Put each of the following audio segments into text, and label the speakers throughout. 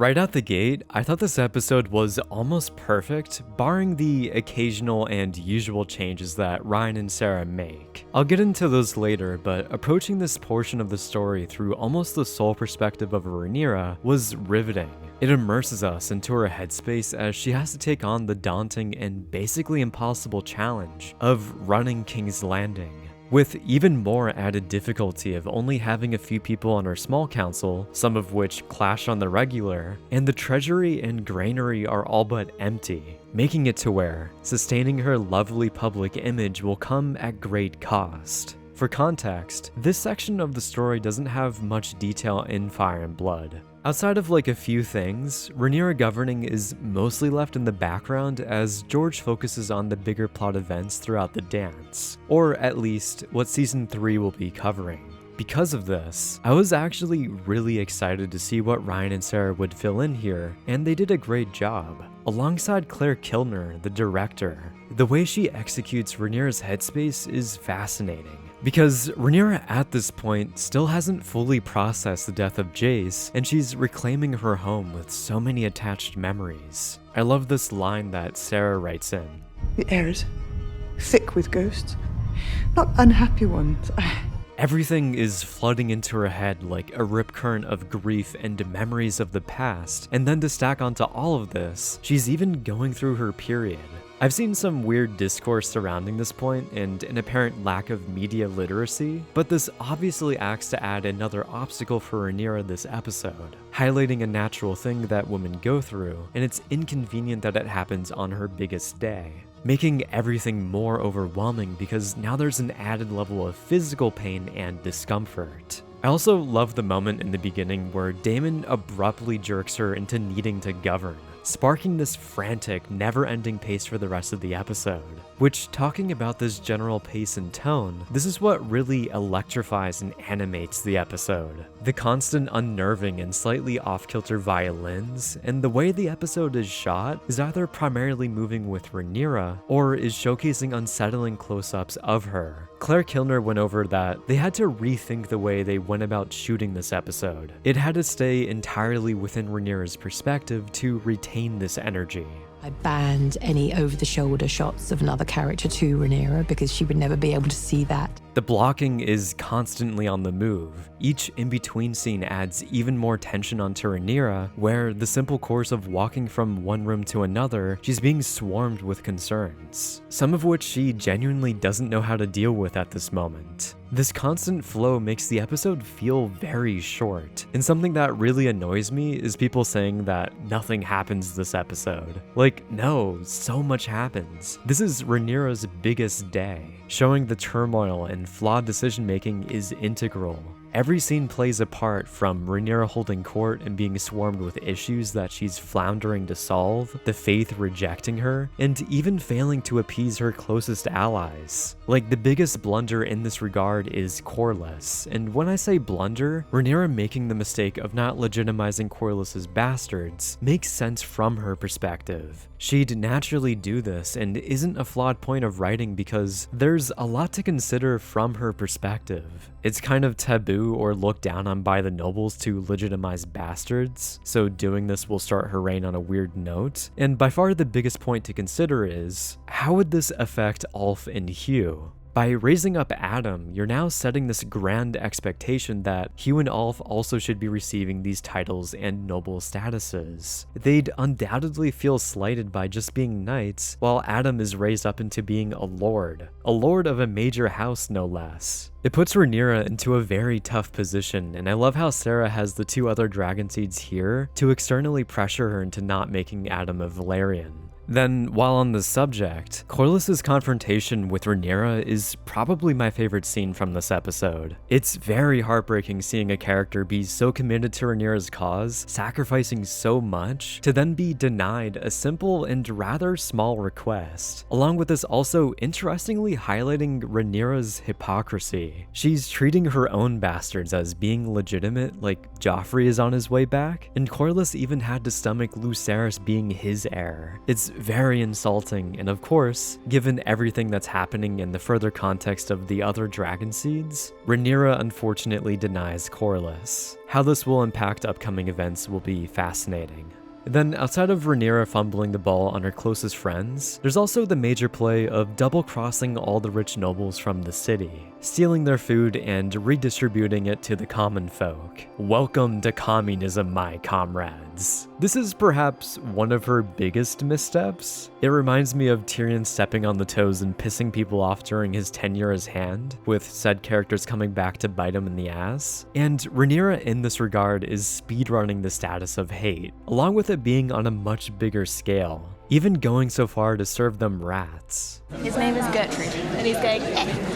Speaker 1: Right out the gate, I thought this episode was almost perfect, barring the occasional and usual changes that Ryan and Sarah make. I'll get into those later, but approaching this portion of the story through almost the sole perspective of Rhaenyra was riveting. It immerses us into her headspace as she has to take on the daunting and basically impossible challenge of running King's Landing. With even more added difficulty of only having a few people on her small council, some of which clash on the regular, and the treasury and granary are all but empty, making it to where sustaining her lovely public image will come at great cost. For context, this section of the story doesn't have much detail in Fire and Blood. Outside of like a few things, Rhaenyra governing is mostly left in the background as George focuses on the bigger plot events throughout the dance, or at least what season 3 will be covering. Because of this, I was actually really excited to see what Ryan and Sarah would fill in here, and they did a great job. Alongside Claire Kilner, the director, the way she executes Rhaenyra's headspace is fascinating. Because Rhaenyra at this point still hasn't fully processed the death of Jace, and she's reclaiming her home with so many attached memories. I love this line that Sarah writes in.
Speaker 2: The air is thick with ghosts, not unhappy ones.
Speaker 1: Everything is flooding into her head like a rip current of grief and memories of the past, and then to stack onto all of this, she's even going through her period. I've seen some weird discourse surrounding this point and an apparent lack of media literacy, but this obviously acts to add another obstacle for Rhaenyra this episode, highlighting a natural thing that women go through, and it's inconvenient that it happens on her biggest day, making everything more overwhelming because now there's an added level of physical pain and discomfort. I also love the moment in the beginning where Daemon abruptly jerks her into needing to govern, sparking this frantic, never-ending pace for the rest of the episode. Which, talking about this general pace and tone, this is what really electrifies and animates the episode. The constant unnerving and slightly off-kilter violins, and the way the episode is shot is either primarily moving with Rhaenyra, or is showcasing unsettling close-ups of her. Claire Kilner went over that they had to rethink the way they went about shooting this episode. It had to stay entirely within Rhaenyra's perspective to retain this energy.
Speaker 3: I banned any over-the-shoulder shots of another character to Rhaenyra because she would never be able to see that.
Speaker 1: The blocking is constantly on the move. Each in-between scene adds even more tension onto Rhaenyra, where the simple course of walking from one room to another, she's being swarmed with concerns, some of which she genuinely doesn't know how to deal with at this moment. This constant flow makes the episode feel very short, and something that really annoys me is people saying that nothing happens this episode. Like, no, so much happens. This is Rhaenyra's biggest day, showing the turmoil and flawed decision-making is integral. Every scene plays a part, from Rhaenyra holding court and being swarmed with issues that she's floundering to solve, the Faith rejecting her, and even failing to appease her closest allies. Like, the biggest blunder in this regard is Corlys, and when I say blunder, Rhaenyra making the mistake of not legitimizing Corlys's bastards makes sense from her perspective. She'd naturally do this and isn't a flawed point of writing because there's a lot to consider from her perspective. It's kind of taboo or looked down on by the nobles to legitimize bastards, so doing this will start her reign on a weird note. And by far the biggest point to consider is, how would this affect Ulf and Hugh? By raising up Adam, you're now setting this grand expectation that Hugh and Ulf also should be receiving these titles and noble statuses. They'd undoubtedly feel slighted by just being knights, while Adam is raised up into being a lord of a major house no less. It puts Rhaenyra into a very tough position, and I love how Sarah has the two other dragon seeds here to externally pressure her into not making Adam a Valyrian. Then, while on the subject, Corlys' confrontation with Rhaenyra is probably my favorite scene from this episode. It's very heartbreaking seeing a character be so committed to Rhaenyra's cause, sacrificing so much, to then be denied a simple and rather small request. Along with this also interestingly highlighting Rhaenyra's hypocrisy. She's treating her own bastards as being legitimate, like Joffrey is on his way back, and Corlys even had to stomach Lucerys being his heir. It's very insulting, and of course, given everything that's happening in the further context of the other dragon seeds, Rhaenyra unfortunately denies Corlys. How this will impact upcoming events will be fascinating. Then, outside of Rhaenyra fumbling the ball on her closest friends, there's also the major play of double-crossing all the rich nobles from the city, stealing their food and redistributing it to the common folk. Welcome to communism, my comrades. This is perhaps one of her biggest missteps. It reminds me of Tyrion stepping on the toes and pissing people off during his tenure as Hand, with said characters coming back to bite him in the ass. And Rhaenyra in this regard is speedrunning the status of hate, along with it being on a much bigger scale, even going so far to serve them rats.
Speaker 4: His name is Gertrude, and he's going,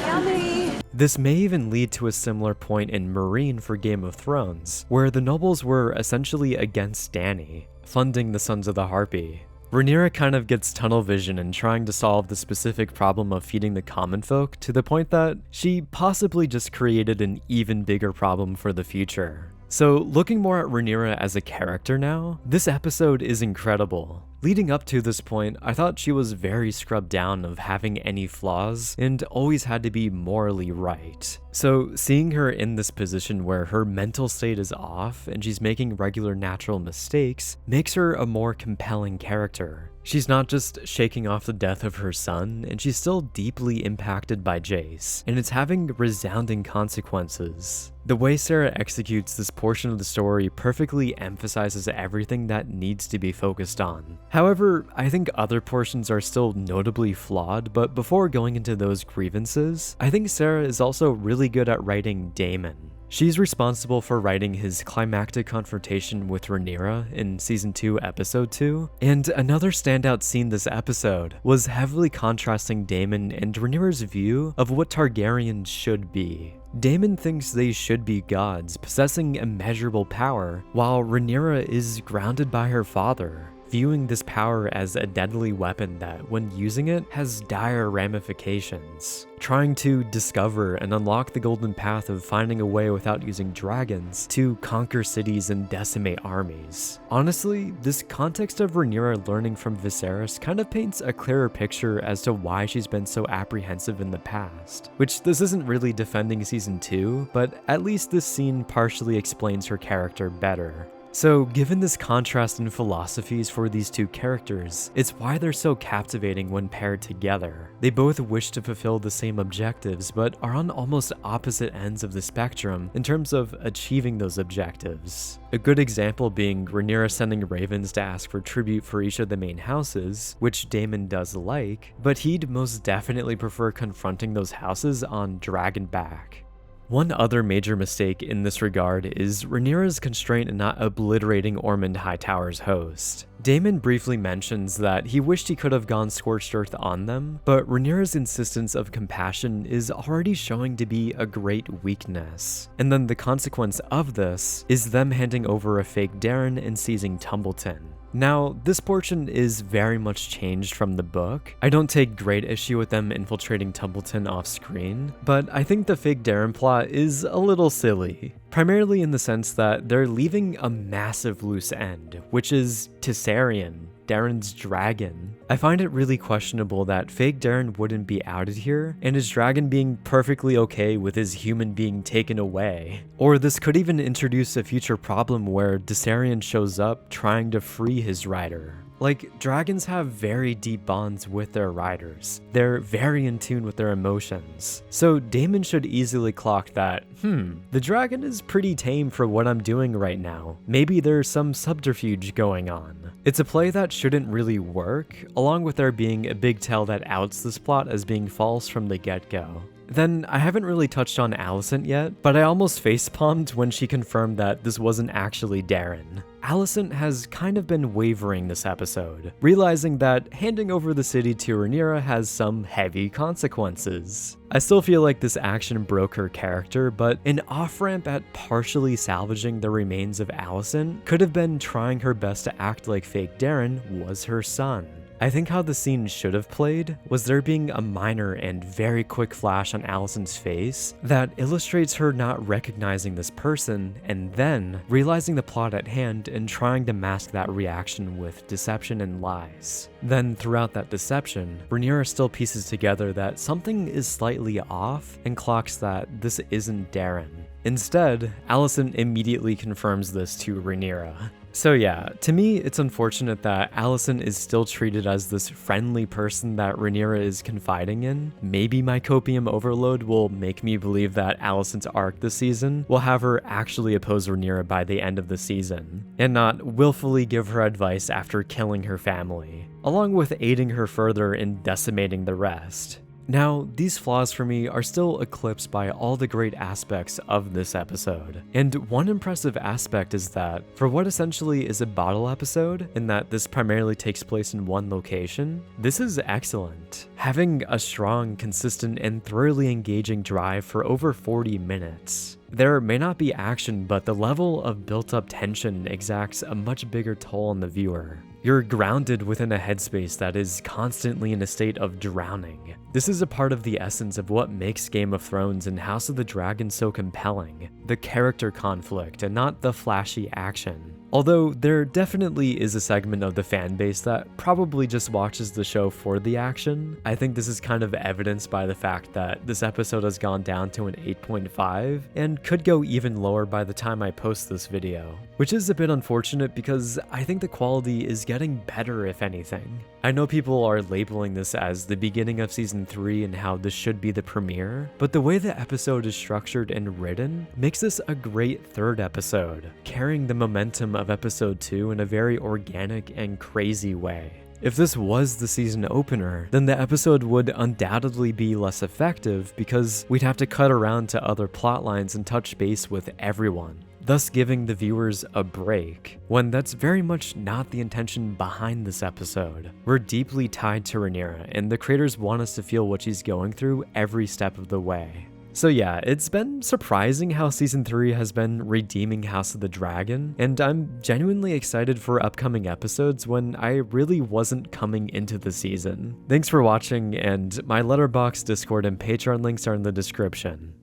Speaker 4: yummy!
Speaker 1: This may even lead to a similar point in Meereen for Game of Thrones, where the nobles were essentially against Dany, funding the Sons of the Harpy. Rhaenyra kind of gets tunnel vision in trying to solve the specific problem of feeding the common folk to the point that she possibly just created an even bigger problem for the future. So, looking more at Rhaenyra as a character now, this episode is incredible. Leading up to this point, I thought she was very scrubbed down of having any flaws and always had to be morally right. So, seeing her in this position where her mental state is off and she's making regular natural mistakes makes her a more compelling character. She's not just shaking off the death of her son, and she's still deeply impacted by Jace, and it's having resounding consequences. The way Sarah executes this portion of the story perfectly emphasizes everything that needs to be focused on. However, I think other portions are still notably flawed, but before going into those grievances, I think Sarah is also really good at writing Daemon. She's responsible for writing his climactic confrontation with Rhaenyra in Season 2, Episode 2, and another standout scene this episode was heavily contrasting Daemon and Rhaenyra's view of what Targaryens should be. Daemon thinks they should be gods, possessing immeasurable power, while Rhaenyra is grounded by her father, viewing this power as a deadly weapon that, when using it, has dire ramifications. Trying to discover and unlock the golden path of finding a way without using dragons to conquer cities and decimate armies. Honestly, this context of Rhaenyra learning from Viserys kind of paints a clearer picture as to why she's been so apprehensive in the past. Which this isn't really defending Season 2, but at least this scene partially explains her character better. So, given this contrast in philosophies for these two characters, it's why they're so captivating when paired together. They both wish to fulfill the same objectives, but are on almost opposite ends of the spectrum in terms of achieving those objectives. A good example being Rhaenyra sending ravens to ask for tribute for each of the main houses, which Daemon does like, but he'd most definitely prefer confronting those houses on Dragonback. One other major mistake in this regard is Rhaenyra's constraint in not obliterating Ormond Hightower's host. Daemon briefly mentions that he wished he could have gone scorched earth on them, but Rhaenyra's insistence of compassion is already showing to be a great weakness. And then the consequence of this is them handing over a fake Darren and seizing Tumbleton. Now, this portion is very much changed from the book. I don't take great issue with them infiltrating Tumbleton off screen, but I think the fake Darren plot is a little silly. Primarily in the sense that they're leaving a massive loose end, which is Tessarion, Darren's dragon. I find it really questionable that fake Darren wouldn't be outed here, and his dragon being perfectly okay with his human being taken away. Or this could even introduce a future problem where Tessarion shows up trying to free his rider. Like, dragons have very deep bonds with their riders. They're very in tune with their emotions. So Daemon should easily clock that, the dragon is pretty tame for what I'm doing right now. Maybe there's some subterfuge going on. It's a play that shouldn't really work, along with there being a big tell that outs this plot as being false from the get-go. Then, I haven't really touched on Alicent yet, but I almost facepalmed when she confirmed that this wasn't actually Darren. Alicent has kind of been wavering this episode, realizing that handing over the city to Rhaenyra has some heavy consequences. I still feel like this action broke her character, but an off-ramp at partially salvaging the remains of Alicent could have been trying her best to act like fake Darren was her son. I think how the scene should have played was there being a minor and very quick flash on Alicent's face that illustrates her not recognizing this person and then realizing the plot at hand and trying to mask that reaction with deception and lies. Then throughout that deception, Rhaenyra still pieces together that something is slightly off and clocks that this isn't Darren. Instead, Alicent immediately confirms this to Rhaenyra. So yeah, to me, it's unfortunate that Alicent is still treated as this friendly person that Rhaenyra is confiding in. Maybe my copium overload will make me believe that Alicent's arc this season will have her actually oppose Rhaenyra by the end of the season, and not willfully give her advice after killing her family, along with aiding her further in decimating the rest. Now, these flaws for me are still eclipsed by all the great aspects of this episode. And one impressive aspect is that, for what essentially is a bottle episode, in that this primarily takes place in one location, this is excellent. Having a strong, consistent, and thoroughly engaging drive for over 40 minutes. There may not be action, but the level of built-up tension exacts a much bigger toll on the viewer. You're grounded within a headspace that is constantly in a state of drowning. This is a part of the essence of what makes Game of Thrones and House of the Dragon so compelling, the character conflict and not the flashy action. Although there definitely is a segment of the fan base that probably just watches the show for the action, I think this is kind of evidenced by the fact that this episode has gone down to an 8.5 and could go even lower by the time I post this video, which is a bit unfortunate because I think the quality is getting better if anything. I know people are labeling this as the beginning of season 3 and how this should be the premiere, but the way the episode is structured and written makes this a great third episode, carrying the momentum of episode 2 in a very organic and crazy way. If this was the season opener, then the episode would undoubtedly be less effective because we'd have to cut around to other plotlines and touch base with everyone, thus giving the viewers a break, when that's very much not the intention behind this episode. We're deeply tied to Rhaenyra, and the creators want us to feel what she's going through every step of the way. So yeah, it's been surprising how season 3 has been redeeming House of the Dragon, and I'm genuinely excited for upcoming episodes when I really wasn't coming into the season. Thanks for watching, and my Letterboxd, Discord, and Patreon links are in the description.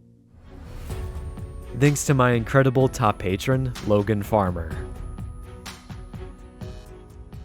Speaker 1: Thanks to my incredible top patron, Logan Farmer.